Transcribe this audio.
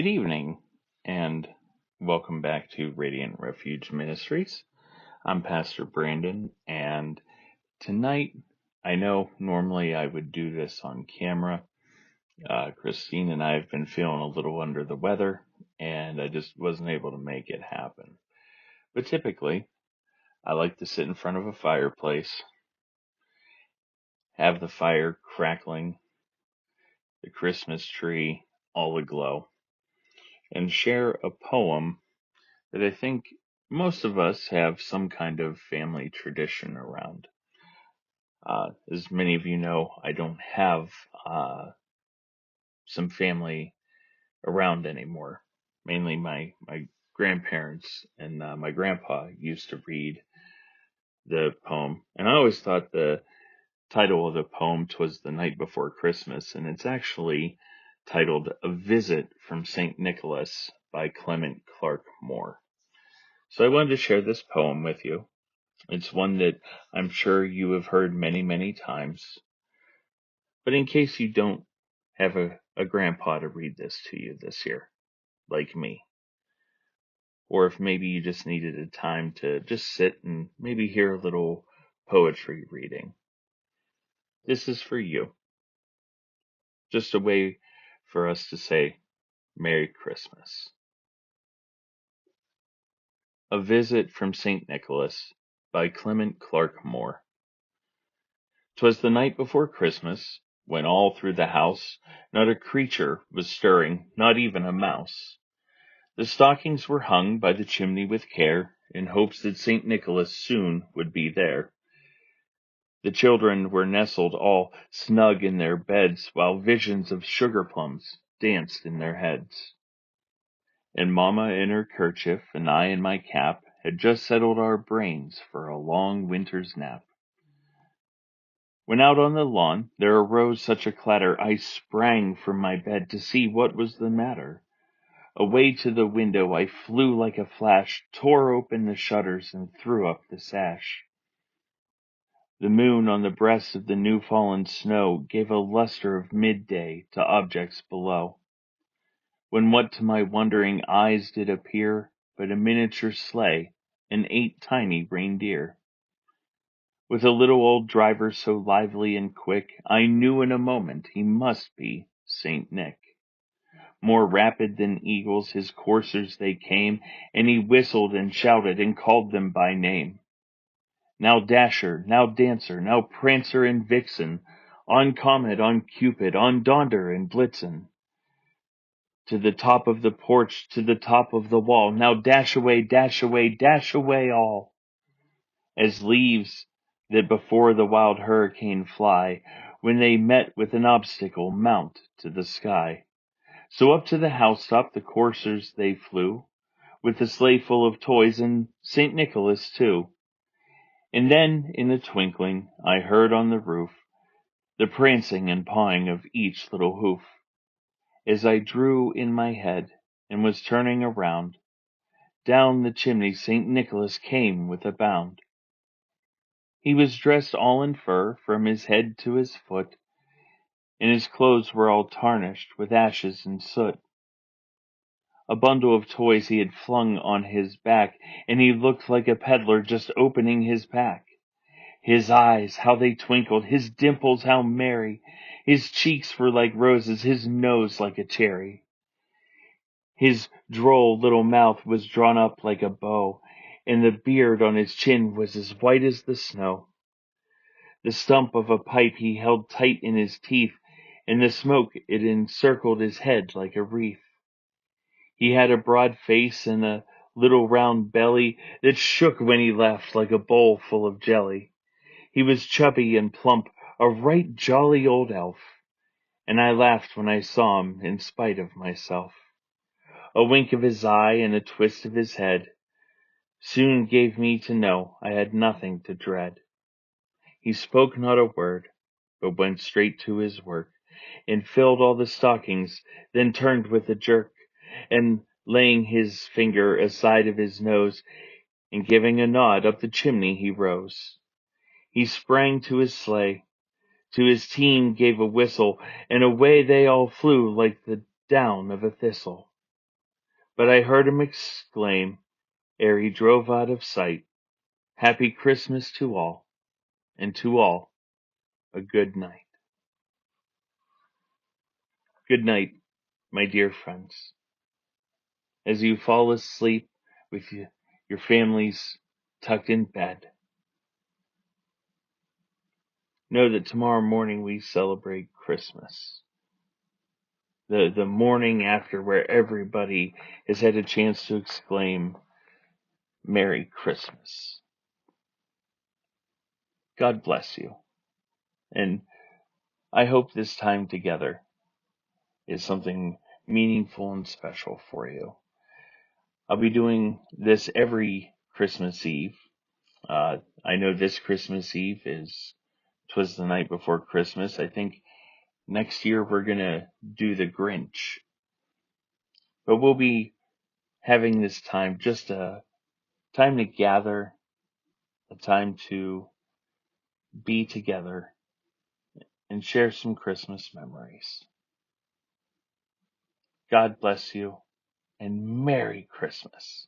Good evening, and welcome back to Radiant Refuge Ministries. I'm Pastor Brandon, and tonight, I know normally I would do this on camera. Christine and I have been feeling a little under the weather, and I just wasn't able to make it happen. But typically, I like to sit in front of a fireplace, have the fire crackling, the Christmas tree all aglow, and share a poem that I think most of us have some kind of family tradition around. As many of you know, I don't have some family around anymore. Mainly my grandparents and my grandpa used to read the poem. And I always thought the title of the poem was The Night Before Christmas, and it's actually titled A Visit from St. Nicholas by Clement Clarke Moore. So I wanted to share this poem with you. It's one that I'm sure you have heard many, many times. But in case you don't have a grandpa to read this to you this year, like me, or if maybe you just needed a time to just sit and maybe hear a little poetry reading, this is for you. Just a way for us to say Merry Christmas. A Visit from St. Nicholas by Clement Clarke Moore. 'Twas the night before Christmas, when all through the house not a creature was stirring, not even a mouse. The stockings were hung by the chimney with care, in hopes that St. Nicholas soon would be there. The children were nestled all snug in their beds, while visions of sugar plums danced in their heads. And Mamma in her kerchief, and I in my cap, had just settled our brains for a long winter's nap. When out on the lawn there arose such a clatter, I sprang from my bed to see what was the matter. Away to the window I flew like a flash, tore open the shutters, and threw up the sash. The moon on the breast of the new-fallen snow gave a luster of midday to objects below, when what to my wondering eyes did appear but a miniature sleigh and 8 tiny reindeer. With a little old driver so lively and quick, I knew in a moment he must be Saint Nick. More rapid than eagles his coursers they came, and he whistled and shouted and called them by name. Now Dasher, now Dancer, now Prancer and Vixen, on Comet, on Cupid, on Donder and Blitzen. To the top of the porch, to the top of the wall, now dash away, dash away, dash away all. As leaves that before the wild hurricane fly, when they met with an obstacle, mount to the sky. So up to the housetop the coursers they flew, with the sleigh full of toys and St. Nicholas too. And then, in a twinkling, I heard on the roof the prancing and pawing of each little hoof. As I drew in my head and was turning around, down the chimney St. Nicholas came with a bound. He was dressed all in fur from his head to his foot, and his clothes were all tarnished with ashes and soot. A bundle of toys he had flung on his back, and he looked like a peddler just opening his pack. His eyes, how they twinkled, his dimples, how merry, his cheeks were like roses, his nose like a cherry. His droll little mouth was drawn up like a bow, and the beard on his chin was as white as the snow. The stump of a pipe he held tight in his teeth, and the smoke it encircled his head like a wreath. He had a broad face and a little round belly that shook when he laughed like a bowl full of jelly. He was chubby and plump, a right jolly old elf, and I laughed when I saw him in spite of myself. A wink of his eye and a twist of his head soon gave me to know I had nothing to dread. He spoke not a word, but went straight to his work, and filled all the stockings, then turned with a jerk, and laying his finger aside of his nose, and giving a nod up the chimney he rose. He sprang to his sleigh, to his team gave a whistle, and away they all flew like the down of a thistle. But I heard him exclaim, ere he drove out of sight, Happy Christmas to all, and to all a good night. Good night, my dear friends. As you fall asleep with your families tucked in bed, know that tomorrow morning we celebrate Christmas. The morning after, where everybody has had a chance to exclaim, Merry Christmas. God bless you. And I hope this time together is something meaningful and special for you. I'll be doing this every Christmas Eve. I know this Christmas Eve Twas the night before Christmas. I think next year we're gonna do the Grinch. But we'll be having this time, just a time to gather, a time to be together and share some Christmas memories. God bless you and Merry Christmas.